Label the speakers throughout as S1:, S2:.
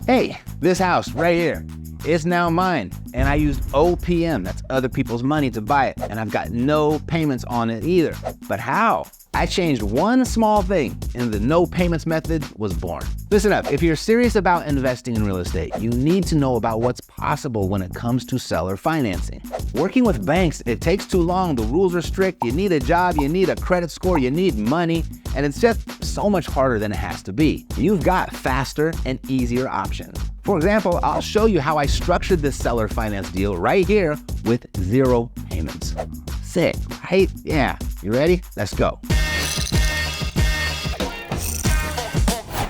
S1: Hey, this house right here, it's now mine. And I used OPM, that's other people's money, to buy it. And I've got no payments on it either. But how? I changed one small thing and the no payments method was born. Listen up, if you're serious about investing in real estate, you need to know about what's possible when it comes to seller financing. Working with banks, it takes too long, the rules are strict, you need a job, you need a credit score, you need money, and it's just so much harder than it has to be. You've got faster and easier options. For example, I'll show you how I structured this seller finance deal right here with 0 payments. Sick, right? Yeah, you ready? Let's go.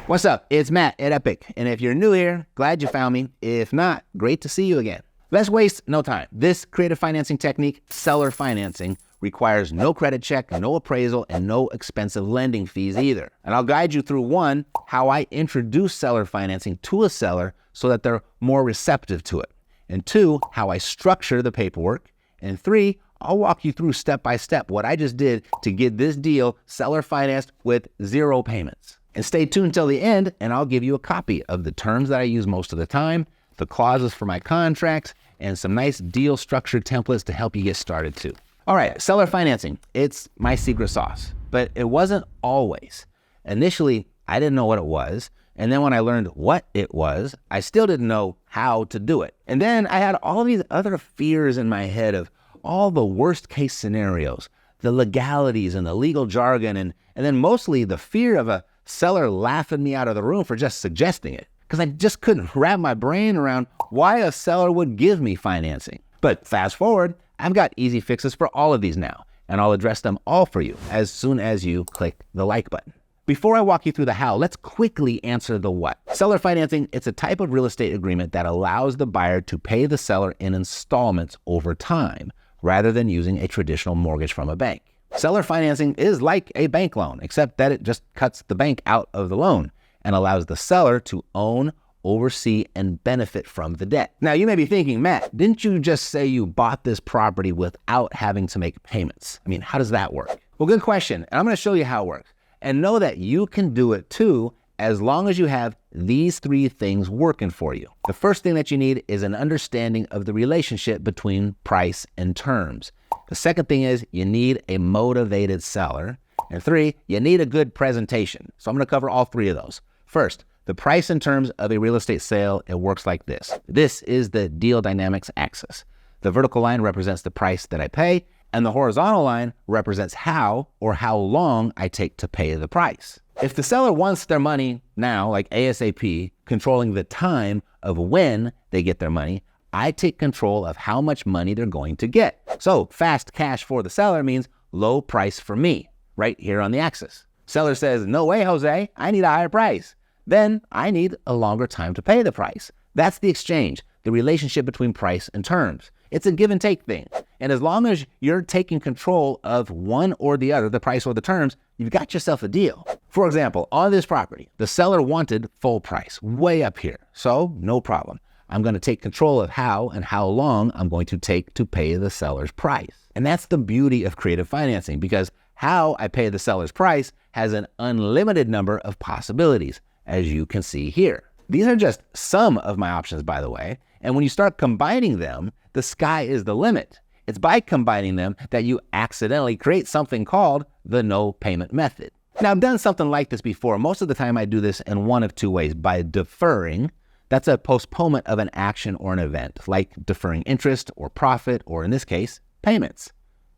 S1: What's up? It's Matt at Epic, and if you're new here, glad you found me. If not, great to see you again. Let's waste no time. This creative financing technique, seller financing, requires no credit check, no appraisal, and no expensive lending fees either. And I'll guide you through 1, how I introduce seller financing to a seller so that they're more receptive to it, and 2, how I structure the paperwork, and 3, I'll walk you through step by step what I just did to get this deal seller financed with 0 payments. And stay tuned till the end, and I'll give you a copy of the terms that I use most of the time, the clauses for my contracts, and some nice deal structure templates to help you get started too. All right, seller financing, it's my secret sauce, but it wasn't always. Initially, I didn't know what it was, and then when I learned what it was, I still didn't know how to do it. And then I had all these other fears in my head of all the worst case scenarios, the legalities and the legal jargon, and then mostly the fear of a seller laughing me out of the room for just suggesting it, because I just couldn't wrap my brain around why a seller would give me financing. But fast forward, I've got easy fixes for all of these now, and I'll address them all for you as soon as you click the like button. Before I walk you through the how, let's quickly answer the what. Seller financing, it's a type of real estate agreement that allows the buyer to pay the seller in installments over time, rather than using a traditional mortgage from a bank. Seller financing is like a bank loan, except that it just cuts the bank out of the loan and allows the seller to own, oversee, and benefit from the debt. Now, you may be thinking, Matt, didn't you just say you bought this property without having to make payments? I mean, how does that work? Well, good question, and I'm going to show you how it works. And know that you can do it too, as long as you have these 3 things working for you. The first thing that you need is an understanding of the relationship between price and terms. The second thing is you need a motivated seller. And 3, you need a good presentation. So I'm going to cover all 3 of those. First, the price and terms of a real estate sale, it works like this. This is the deal dynamics axis. The vertical line represents the price that I pay, and the horizontal line represents how or how long I take to pay the price. If the seller wants their money now, like ASAP, controlling the time of when they get their money, I take control of how much money they're going to get. So fast cash for the seller means low price for me, right here on the axis. Seller says, no way, Jose, I need a higher price. Then I need a longer time to pay the price. That's the exchange, the relationship between price and terms. It's a give and take thing. And as long as you're taking control of one or the other, the price or the terms, you've got yourself a deal. For example, on this property, the seller wanted full price, way up here. So no problem. I'm going to take control of how and how long I'm going to take to pay the seller's price. And that's the beauty of creative financing, because how I pay the seller's price has an unlimited number of possibilities, as you can see here. These are just some of my options, by the way. And when you start combining them, the sky is the limit. It's by combining them that you accidentally create something called the no payment method. Now, I've done something like this before. Most of the time I do this in one of 2 ways. By deferring, that's a postponement of an action or an event, like deferring interest or profit, or in this case, payments.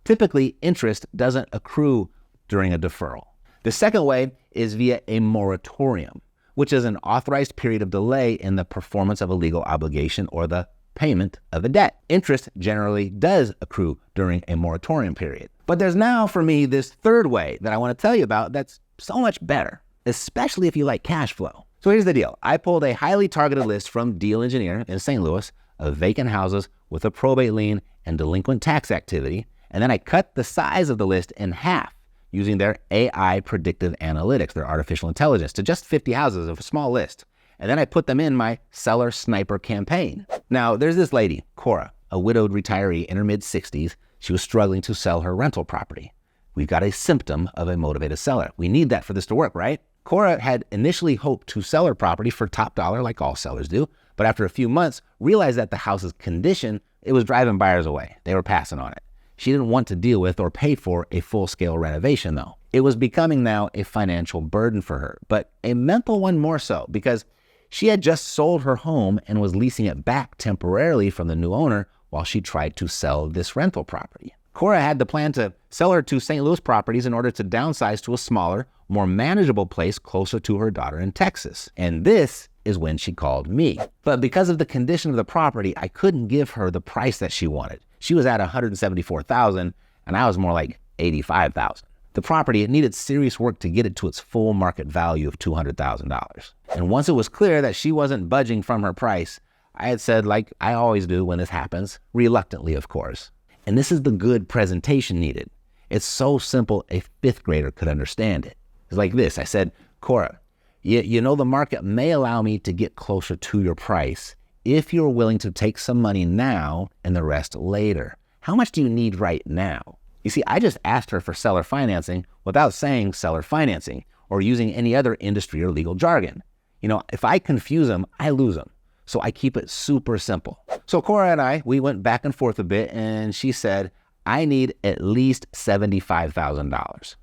S1: Typically, interest doesn't accrue during a deferral. The second way is via a moratorium, which is an authorized period of delay in the performance of a legal obligation or the payment of a debt. Interest generally does accrue during a moratorium period. But there's now, for me, this third way that I want to tell you about that's so much better, especially if you like cash flow. So here's the deal. I pulled a highly targeted list from Deal Engineer in St. Louis of vacant houses with a probate lien and delinquent tax activity, and then I cut the size of the list in half using their AI predictive analytics, their artificial intelligence, to just 50 houses of a small list. And then I put them in my seller sniper campaign. Now, there's this lady, Cora, a widowed retiree in her mid-60s. She was struggling to sell her rental property. We've got a symptom of a motivated seller. We need that for this to work, right? Cora had initially hoped to sell her property for top dollar like all sellers do, but after a few months realized that the house's condition, it was driving buyers away. They were passing on it. She didn't want to deal with or pay for a full-scale renovation though. It was becoming now a financial burden for her, but a mental one more so, because she had just sold her home and was leasing it back temporarily from the new owner while she tried to sell this rental property. Cora had the plan to sell her two St. Louis properties in order to downsize to a smaller, more manageable place closer to her daughter in Texas. And this is when she called me. But because of the condition of the property, I couldn't give her the price that she wanted. She was at $174,000 and I was more like $85,000. The property, it needed serious work to get it to its full market value of $200,000. And once it was clear that she wasn't budging from her price, I had said, like I always do when this happens, reluctantly of course. And this is the good presentation needed. It's so simple a fifth grader could understand it. It's like this. I said, Cora, you know the market may allow me to get closer to your price if you're willing to take some money now and the rest later. How much do you need right now? You see, I just asked her for seller financing without saying seller financing or using any other industry or legal jargon. You know, if I confuse them, I lose them. So I keep it super simple. So Cora and we went back and forth a bit and she said, I need at least $75,000.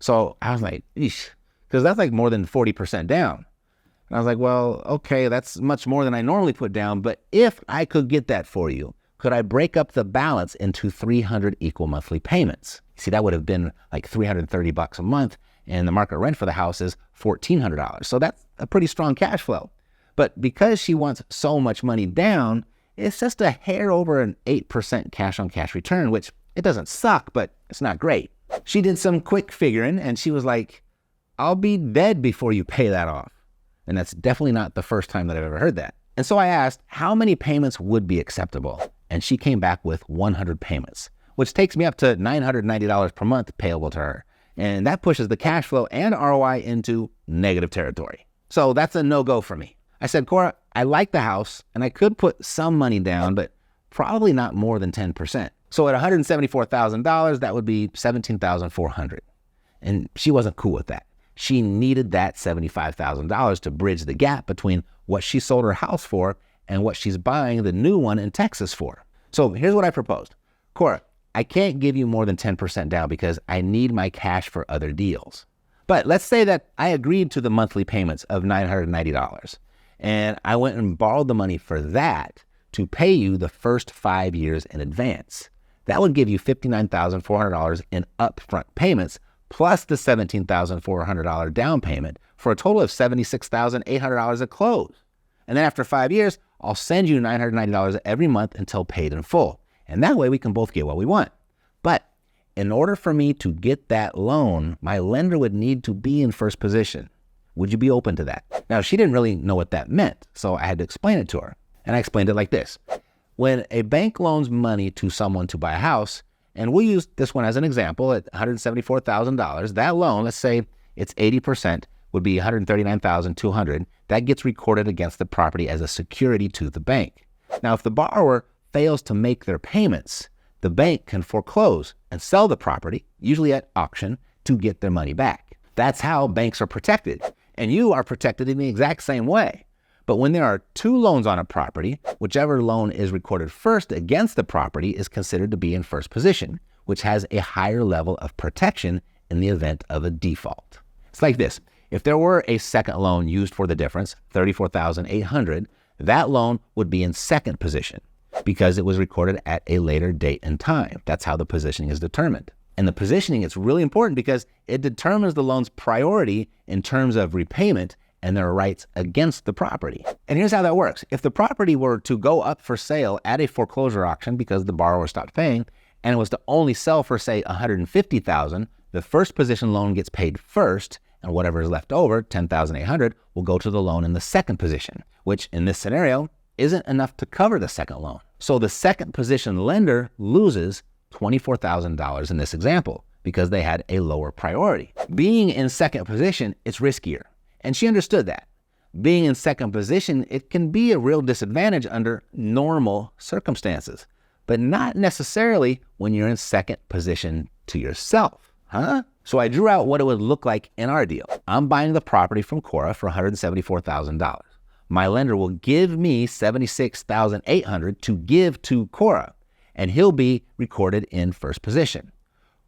S1: So I was like, eesh, because that's like more than 40% down. And I was like, well, okay, that's much more than I normally put down, but if I could get that for you, could I break up the balance into 300 equal monthly payments? See, that would have been like $330 a month, and the market rent for the house is $1,400. So that's a pretty strong cash flow. But because she wants so much money down, it's just a hair over an 8% cash on cash return, which it doesn't suck, but it's not great. She did some quick figuring and she was like, I'll be dead before you pay that off. And that's definitely not the first time that I've ever heard that. And so I asked how many payments would be acceptable. And she came back with 100 payments, which takes me up to $990 per month payable to her. And that pushes the cash flow and ROI into negative territory. So that's a no-go for me. I said, Cora, I like the house and I could put some money down, but probably not more than 10%. So at $174,000, that would be $17,400. And she wasn't cool with that. She needed that $75,000 to bridge the gap between what she sold her house for and what she's buying the new one in Texas for. So here's what I proposed. Cora, I can't give you more than 10% down because I need my cash for other deals. But let's say that I agreed to the monthly payments of $990 and I went and borrowed the money for that to pay you the first 5 years in advance. That would give you $59,400 in upfront payments plus the $17,400 down payment for a total of $76,800 at close. And then after 5 years, I'll send you $990 every month until paid in full. And that way we can both get what we want. But in order for me to get that loan, my lender would need to be in first position. Would you be open to that? Now, she didn't really know what that meant, so I had to explain it to her. And I explained it like this. When a bank loans money to someone to buy a house, and we'll use this one as an example at $174,000, that loan, let's say it's 80%, would be $139,200. That gets recorded against the property as a security to the bank. Now, if the borrower fails to make their payments, the bank can foreclose and sell the property, usually at auction, to get their money back. That's how banks are protected. And you are protected in the exact same way. But when there are two loans on a property, whichever loan is recorded first against the property is considered to be in first position, which has a higher level of protection in the event of a default. It's like this. If there were a second loan used for the difference, $34,800, that loan would be in second position because it was recorded at a later date and time. That's how the positioning is determined. And the positioning is really important because it determines the loan's priority in terms of repayment and their rights against the property. And here's how that works. If the property were to go up for sale at a foreclosure auction because the borrower stopped paying, and it was to only sell for, say, $150,000, the first position loan gets paid first, and whatever is left over, $10,800, will go to the loan in the second position, which in this scenario isn't enough to cover the second loan. So the second position lender loses $24,000 in this example because they had a lower priority. Being in second position, it's riskier. And she understood that. Being in second position, it can be a real disadvantage under normal circumstances, but not necessarily when you're in second position to yourself. So I drew out what it would look like in our deal. I'm buying the property from Cora for $174,000. My lender will give me $76,800 to give to Cora, and he'll be recorded in first position.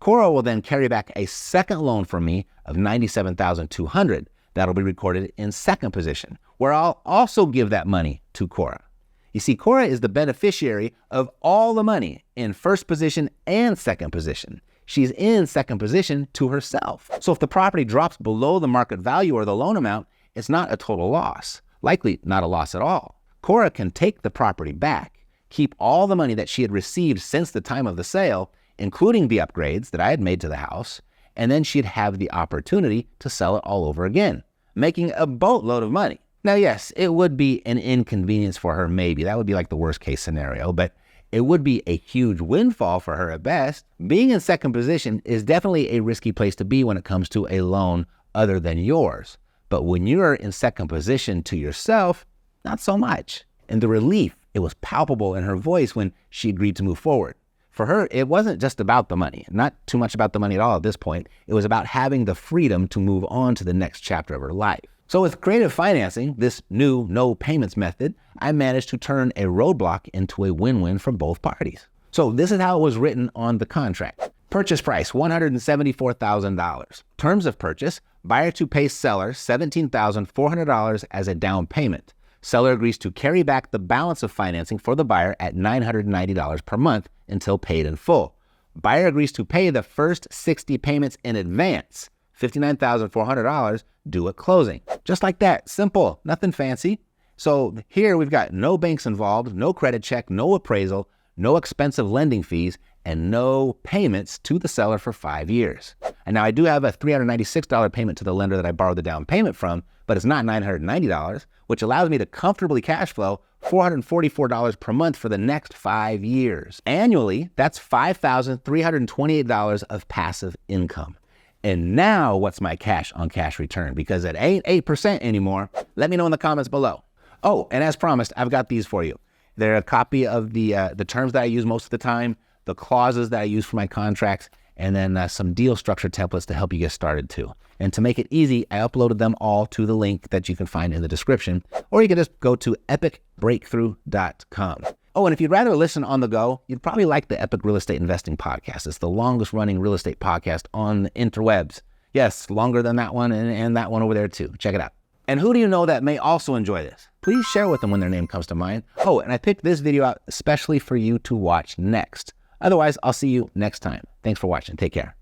S1: Cora will then carry back a second loan from me of $97,200. That'll be recorded in second position, where I'll also give that money to Cora. You see, Cora is the beneficiary of all the money in first position and second position. She's in second position to herself. So if the property drops below the market value or the loan amount, it's not a total loss, likely not a loss at all. Cora can take the property back, keep all the money that she had received since the time of the sale, including the upgrades that I had made to the house, and then she'd have the opportunity to sell it all over again, making a boatload of money. Now, yes, it would be an inconvenience for her, maybe. That would be like the worst case scenario, but it would be a huge windfall for her at best. Being in second position is definitely a risky place to be when it comes to a loan other than yours. But when you're in second position to yourself, not so much. And the relief, it was palpable in her voice when she agreed to move forward. For her, it wasn't just about the money, not too much about the money at all at this point. It was about having the freedom to move on to the next chapter of her life. So with creative financing, this new no payments method, I managed to turn a roadblock into a win-win for both parties. So this is how it was written on the contract. Purchase price, $174,000. Terms of purchase, buyer to pay seller $17,400 as a down payment. Seller agrees to carry back the balance of financing for the buyer at $990 per month until paid in full. Buyer agrees to pay the first 60 payments in advance, $59,400 due at closing. Just like that, simple, nothing fancy. So here we've got no banks involved, no credit check, no appraisal, no expensive lending fees, and no payments to the seller for 5 years. And now I do have a $396 payment to the lender that I borrowed the down payment from, but it's not $990, which allows me to comfortably cash flow $444 per month for the next 5 years. Annually, that's $5,328 of passive income. And now what's my cash on cash return? Because it ain't 8% anymore. Let me know in the comments below. Oh, and as promised, I've got these for you. They're a copy of the terms that I use most of the time, the clauses that I use for my contracts, and then some deal structure templates to help you get started too. And to make it easy, I uploaded them all to the link that you can find in the description, or you can just go to epicbreakthrough.com. Oh, and if you'd rather listen on the go, you'd probably like the Epic Real Estate Investing Podcast. It's the longest running real estate podcast on the interwebs. Yes, longer than that one and that one over there too. Check it out. And who do you know that may also enjoy this? Please share with them when their name comes to mind. Oh, and I picked this video out especially for you to watch next. Otherwise, I'll see you next time. Thanks for watching. Take care.